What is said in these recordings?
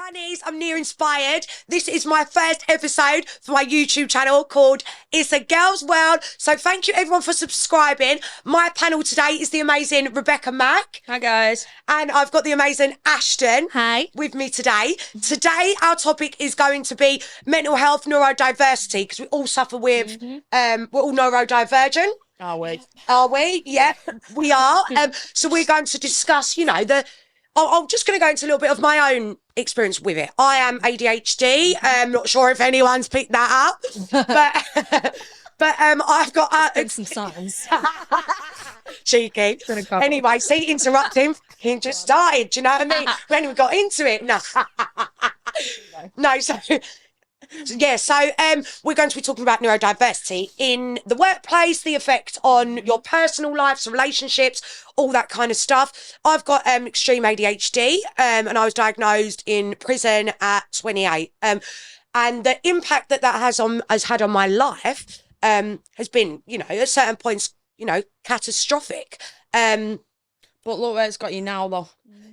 Honeys, I'm Near Inspired. This is my first episode for my YouTube channel called It's a Girl's World. So thank you everyone for subscribing. My panel today is the amazing Rebecca Mack. Hi guys. And I've got the amazing Ashton. Hi. With me today. Today our topic is going to be mental health, neurodiversity, because we all suffer with, we're all neurodivergent. Are we? Are we? Yeah, we are. So we're going to discuss, you know, I'm just going to go into a little bit of my own experience with it. I am ADHD. Not sure if anyone's picked that up, but I've got some signs. Cheeky. Anyway, see, interrupting. He just started. Do you know what I mean? We ain't even got into it. No. So we're going to be talking about neurodiversity in the workplace, the effect on your personal lives, relationships, all that kind of stuff. I've got extreme ADHD, and I was diagnosed in prison at 28. And the impact that has had on my life has been, you know, at certain points, you know, catastrophic. But look where it's got you now, though.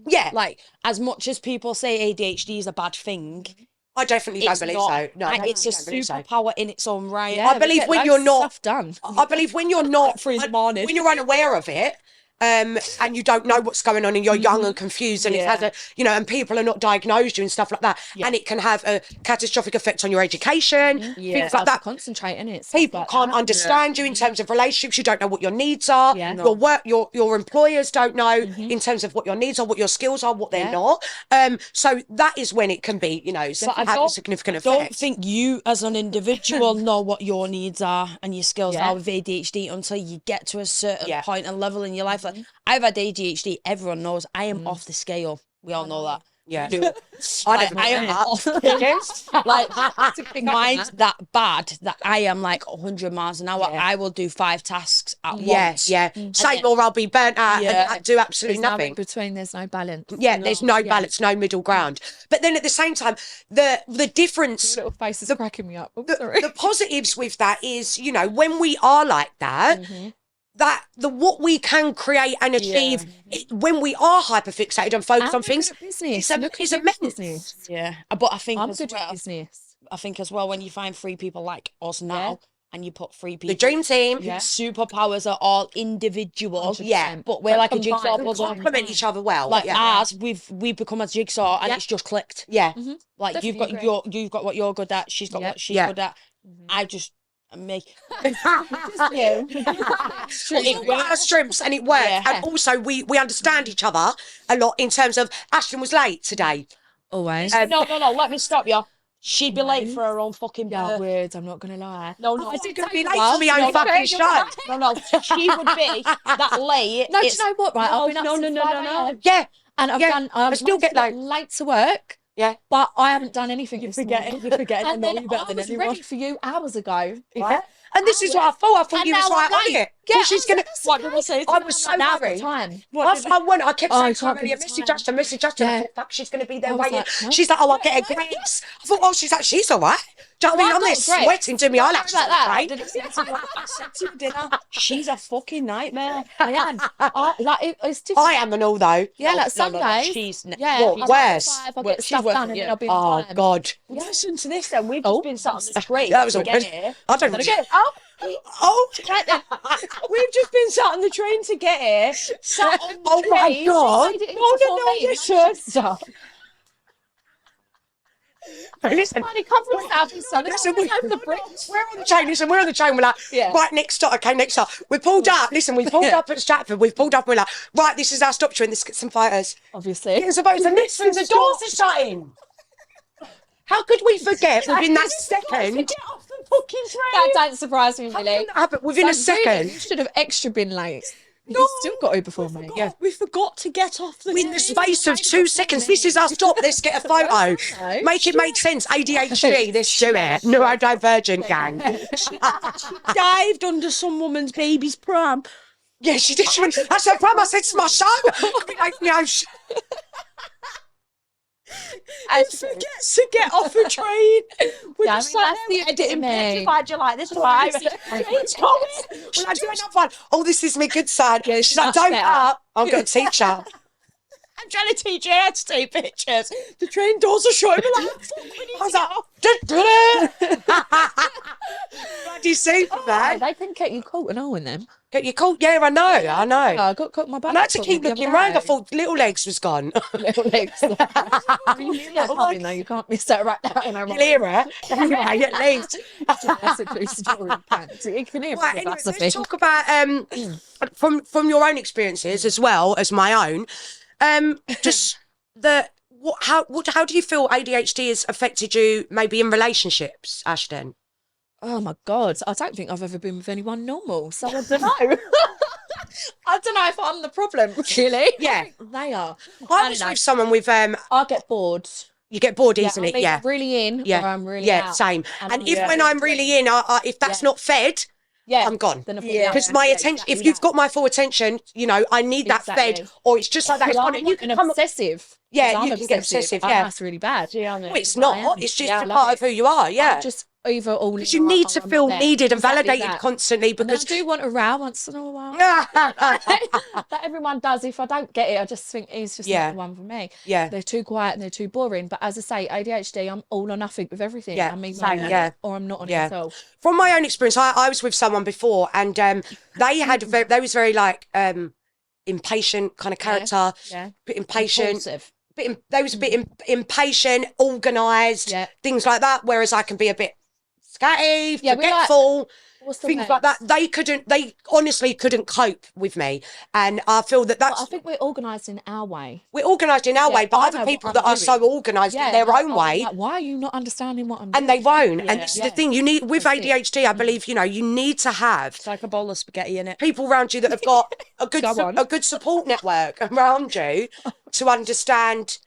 Yeah. Like, as much as people say ADHD is a bad thing, I definitely don't believe so. No, it's a superpower in its own right. Yeah, I believe when you're not done. I believe when you're not for his morning, when you're unaware of it, and you don't know what's going on, and you're young and confused, and it has a, you know, and people are not diagnosed you and stuff like that, and it can have a catastrophic effect on your education, things like that. Concentrating it. People can't understand you in terms of relationships. You don't know what your needs are. Your work, your employers don't know in terms of what your needs are, what your skills are, what they're not. So that is when it can be, you know, have a significant effect. I don't think you as an individual know what your needs are and your skills are with ADHD until you get to a certain point and level in your life. Like, I've had ADHD. Everyone knows I am off the scale. We all know that. Yeah, I am off the like, mine's that bad that I am like 100 miles an hour. I will do 5 tasks at once. Same, or I'll be burnt out and do absolutely nothing. Between there's no balance. There's no balance, no middle ground. But then at the same time, the difference, your little face is cracking me up. The positives with that is, you know, when we are like that. What we can create and achieve when we are hyperfixated and focused on things, it's a business. Yeah, but I think business. I think as well, when you find 3 people like us now, and you put 3 people, the dream team, superpowers are all individual. 100%. But we're like a jigsaw puzzle. Complement each other well. Like ours, we've become a jigsaw, and it's just clicked. Like Definitely you've got what you're good at. She's got what she's good at. I just. Make it our strengths, and it works. And also we understand each other a lot in terms of Ashton was late today. Always. No, let me stop you. She'd be late for her own fucking birth. Weird, I'm not gonna lie. No, I did gonna be late for my own fucking show. No, she would be that late. No, do you know what, right? I've been up since 5 a.m. Yeah. And I've done I still get late to work. Yeah. But I haven't done anything. You're forgetting. And then I was ready for you hours ago. Right? And this is what I thought. I thought you was right on it. Yeah, she's gonna. What did I say? I was so worried. I kept saying to her, message Justin. I thought, fuck, she's gonna be there waiting. She's like, I'll get a glimpse. I thought, oh, she's all right. Do you know what I mean? I'm there sweating, doing my eyelashes. She's a fucking nightmare. I am. It's different. I am and all though. Yeah, like Sunday. She's what, worse? I'll get stuff done and then I'll be on time. God. Listen to this then. We've just been sat on the train. That was all good. I don't know. Right then. We've just been sat on the train to get here. Sat on the train. My God. No, listen. Listen, come from South East London. Listen, we're on the train. Listen, we're on the train. We're like, right, next stop. Okay, next stop. We pulled up. Listen, we pulled up at Stratford. We've pulled up. We're like, right, this is our stop train. Let's get some fighters. Obviously. Getting some fighters. And listen, the doors are shutting. How could we forget within that second? Get off the fucking train. That don't surprise me, really. Within a second. You should have extra been late. You still got Uber before me. Yeah, we forgot to get off the train. In the space of 2 seconds, this is our stop. Let's get a photo. Make it make sense. ADHD, let's do it. Neurodivergent gang. She dived under some woman's baby's pram. Yeah, she did. That's her pram. I said, it's my show. I forget to get off a train. We're just like, the editing me. You like this one? Train's coming. Will I do another one? Oh, this is me good side. She's like, don't up. I'm going to teach her. I'm trying to teach you how to take pictures. The train doors are shut. I'm like, I was bloody super, man. They can get you caught and all in them. Get you caught? Yeah, I know. I got caught my back. And I had to keep looking round. I thought Little Legs was gone. Little Legs. You knew that coming though. You can't miss that right now. In our Clearer. Anyway, at least. That's a true story. You can hear Right, it. anyway, That's the let's thing. talk about from your own experiences as well as my own. Just how do you feel ADHD has affected you maybe in relationships, Ashton? Oh my God, I don't think I've ever been with anyone normal, so I don't know. I don't know if I'm the problem, really. Yeah. I think they are. I was with someone with I get bored. you get bored easily, I'm either really in or I'm really out. Same. And if I'm when I'm really in, if that's not fed, I'm gone. Because my attention, if you've got my full attention, you know, I need that fed, or it's just like that. It's I'm and you can obsessive. Yeah, you can get obsessive. Yeah, that's really bad. well, it's not. It's just a part of who you are. Yeah, just either all. Because you need to feel needed and validated constantly. Because I do want a row once in a while. That everyone does. If I don't get it, I just think it's just not the one for me. Yeah, they're too quiet and they're too boring. But as I say, ADHD, I'm all or nothing with everything. Yeah, I'm either or I'm not on it at all. From my own experience, I was with someone before, and they was very like impatient kind of character. Yeah, bit impatient. Impulsive. They was a bit impatient, organised, things like that. Whereas I can be a bit scatty, forgetful, things like that. They honestly couldn't cope with me, and I feel that's. I think we're organised in our way. We're organised in our way, but other people that are so organised in their own way. Like, why are you not understanding what I'm doing? And they won't. And this is the thing you need with ADHD. I believe you need to have it's like a bowl of spaghetti in it. People around you that have got a good support network around you to understand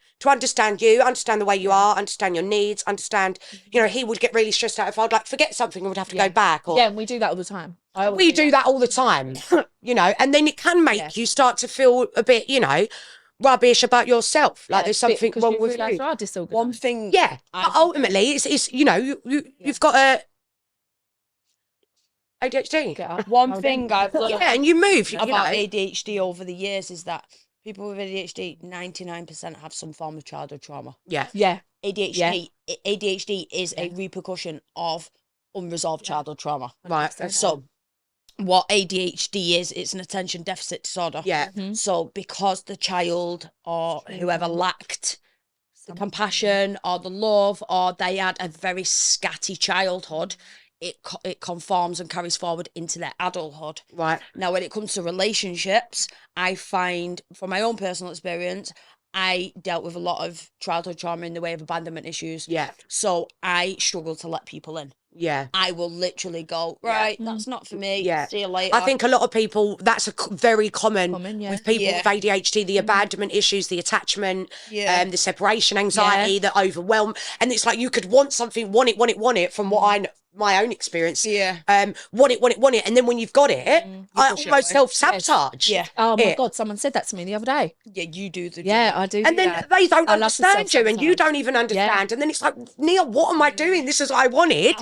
you, understand the way you are, understand your needs, understand, he would get really stressed out if I'd like forget something and would have to go back. Or, and we do that all the time. We do that all the time, and then it can make you start to feel a bit, rubbish about yourself. Like there's something wrong with you. One thing. Yeah. But ultimately, it's you've got a ADHD. One thing I've learned and you move about ADHD over the years is that people with ADHD, 99% have some form of childhood trauma. Yeah. Yeah. ADHD is a repercussion of unresolved childhood trauma. Right. So what ADHD is, it's an attention deficit disorder. Yeah. Mm-hmm. So because the child or whoever lacked the compassion or the love, or they had a very scatty childhood, it conforms and carries forward into their adulthood. Right. Now, when it comes to relationships, I find, from my own personal experience, I dealt with a lot of childhood trauma in the way of abandonment issues. Yeah. So I struggle to let people in. Yeah. I will literally go, right, that's not for me. Yeah. See you later. I think a lot of people, that's very common with people with ADHD, the abandonment issues, the attachment, the separation anxiety, the overwhelm. And it's like you could want something, want it from what I know. My own experience. Yeah. Want it. And then when you've got it, I almost self-sabotage. Yeah. Oh my God, someone said that to me the other day. Yeah, you do. I do. And then they don't understand you and you don't even understand. And then it's like, Nia, what am I doing? This is what I wanted.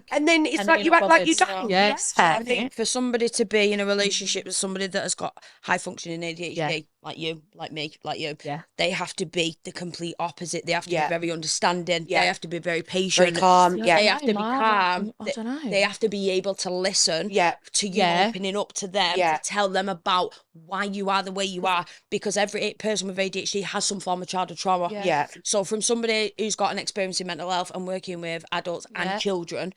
And then it's like you act like you don't. Yes. I think for somebody to be in a relationship with somebody that has got high functioning ADHD, like you, like me, like you, they have to be the complete opposite. They have to be very understanding. They have to be very patient. Very calm. They have to be calm. I don't know. They have to be able to listen to you opening up to them, to tell them about why you are the way you are, because every person with ADHD has some form of childhood trauma. Yeah. So from somebody who's got an experience in mental health and working with adults and children,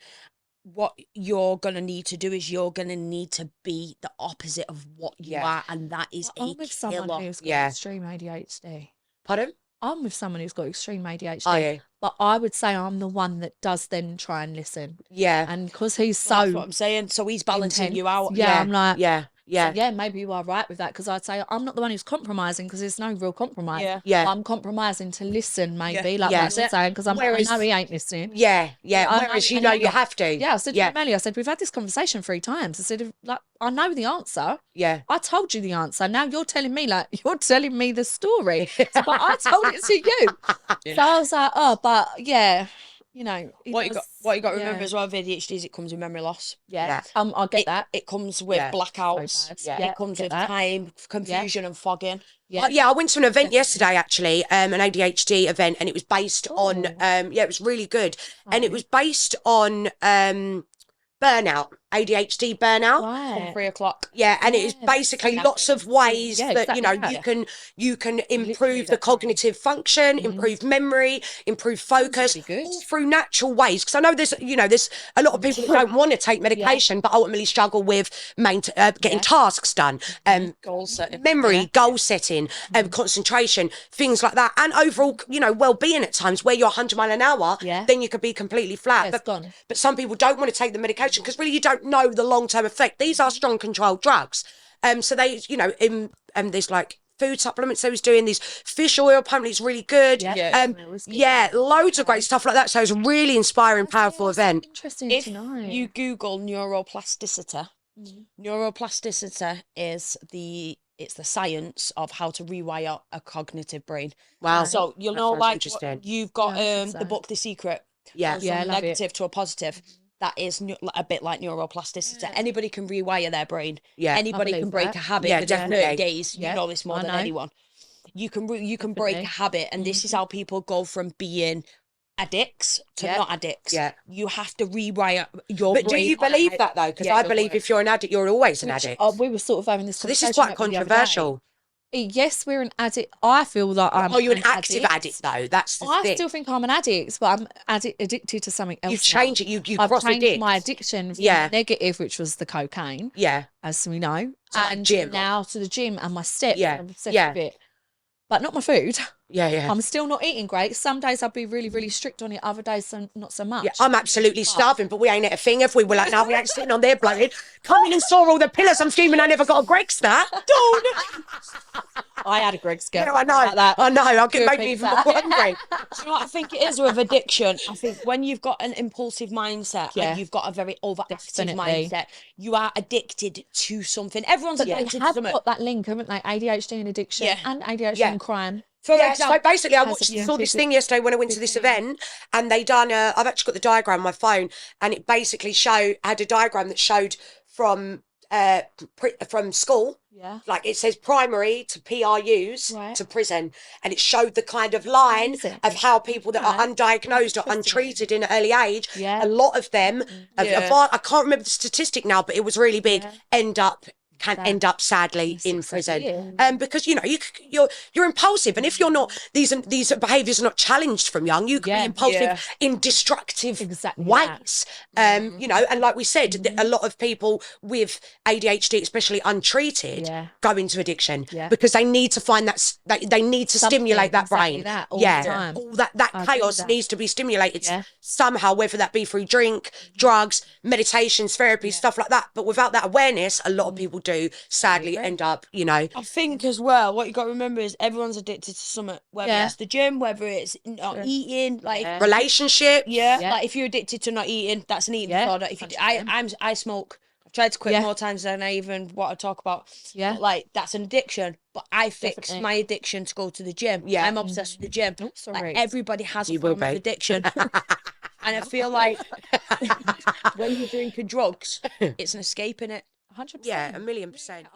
what you're going to need to do is you're going to need to be the opposite of what you are, and that is I'm with someone who's got extreme ADHD. Pardon? I'm with someone who's got extreme ADHD. Are you? But I would say I'm the one that does then try and listen. Yeah. And because he's so... That's what I'm saying. So he's balancing you out. Yeah, I'm like... Yeah. So, maybe you are right with that, because I'd say I'm not the one who's compromising, because there's no real compromise. Yeah. I'm compromising to listen, maybe, like what you're saying, because I know he ain't listening. Yeah. Whereas you know you have to. Yeah, I said to Melly, I said, we've had this conversation 3 times. I said, like, I know the answer. Yeah. I told you the answer. Now you're telling me, you're telling me the story. But I told it to you. So I was like, oh, but yeah. you know, What you got to remember as well with ADHD is it comes with memory loss. Yeah. I get that. It comes with blackouts. So bad. It comes with that. time, confusion and fogging. Yeah, I went to an event yesterday actually, an ADHD event, and it was based on it was really good, and it was based on burnout, ADHD burnout. Right. 3 o'clock. Yeah, and it is basically lots of ways Yeah, that exactly you can improve Literally the that. cognitive function, improve memory, improve focus, really good. all through natural ways. Because I know there's a lot of people that don't want to take medication, but ultimately struggle with getting tasks done, Goal setting. memory, goal setting, concentration, things like that, and overall, well-being at times. Where you're 100 mile an hour, then you could be completely flat. It's gone. But some people don't want to take the medication because really you don't know the long-term effect. These are strong controlled drugs. So they, there's like food supplements they was doing, these fish oil apparently it's really good. Loads of great stuff like that. So it's a really inspiring, powerful event. Interesting If to know. you Google neuroplasticity, neuroplasticity is the science of how to rewire a cognitive brain. Wow. So you'll That know sounds like interesting. you've got I think the so. book The Secret. Yeah. From Yeah, I love it. negative to a positive. That is a bit like neuroplasticity. Anybody can rewire their brain. Yeah. Anybody believe can break that. a habit Yeah, within definitely. 30 days. Yeah, You know this more I than know. anyone. You can break a Definitely. habit, and this is how people go from being addicts to Yeah. not addicts. Yeah. You have to rewire your But do brain. you believe that though? Because I believe if you're an addict, you're always an addict. We were sort of having this So this conversation. is quite about the other controversial. day. Yes, we're an addict. I feel like I'm. Are you an active addict though? That's the I thing. still think I'm an addict, but I'm addicted to something else. You change it. You I've cross changed addict. my addiction from Yeah. negative, which was the cocaine, Yeah. as we know, like and gym. now to the gym and my steps. Yeah. I'm obsessed Yeah. with it. But not my food. Yeah. Yeah. I'm still not eating great. Some days I'll be really, really strict on it. Other days, not so much. Yeah, I'm absolutely starving, but we ain't at a thing. If we were like, no, we ain't sitting on there bloated. Come in and saw all the pillars. I'm screaming, I never got a Greg's that. Don't. I had a Greg's girl. Yeah, I know. Like that. I know. I'll get Good maybe even pizza. more hungry. Do you know what I think it is with addiction? I think when you've got an impulsive mindset Yeah. and you've got a very overactive Definitely. mindset, you are addicted to something. Everyone's But addicted they to have something. got that link, haven't they? ADHD and addiction, Yeah. and ADHD Yeah. and crime. For Yeah, example, so basically, I Has a saw this specific- thing yesterday when I went to this event, and they done I've actually got the diagram on my phone, and it basically had a diagram that showed from school, Yeah. like it says primary to PRUs Right. to prison, and it showed the kind of line Amazing. of how people that are Right. undiagnosed or Interesting. untreated in an early age, Yeah. a lot of them, Yeah. I can't remember the statistic now, but it was really big, can Sad. end up sadly Yes, in exactly. prison, because you're impulsive, and if you're not these behaviours are not challenged from young, you can Yeah. be impulsive Yeah. in destructive Exactly ways. And like we said, a lot of people with ADHD, especially untreated, Yeah. go into addiction Yeah. because they need to find they need to Something, stimulate that exactly brain. that all the time. all that I agree chaos with that. needs to be stimulated Yeah. somehow, whether that be through drink, drugs, meditations, therapy, stuff like that. But without that awareness, a lot of people do sadly end up, I think as well, what you got to remember is everyone's addicted to something, whether Yeah. it's the gym, whether it's not eating, like Yeah. relationship. Yeah, Yeah. like if you're addicted to not eating, that's an eating Yeah, disorder. If you, 100%. I smoke. I've tried to quit Yeah. more times than I even want to talk about. Yeah. But, like that's an addiction. But I fixed Definitely. my addiction to go to the gym. Yeah. I'm obsessed with the gym. Oh, sorry. Like everybody has a You will form of be. addiction. And I feel like when you're drinking drugs, it's an escape in it. 100%. Yeah, 1,000,000%.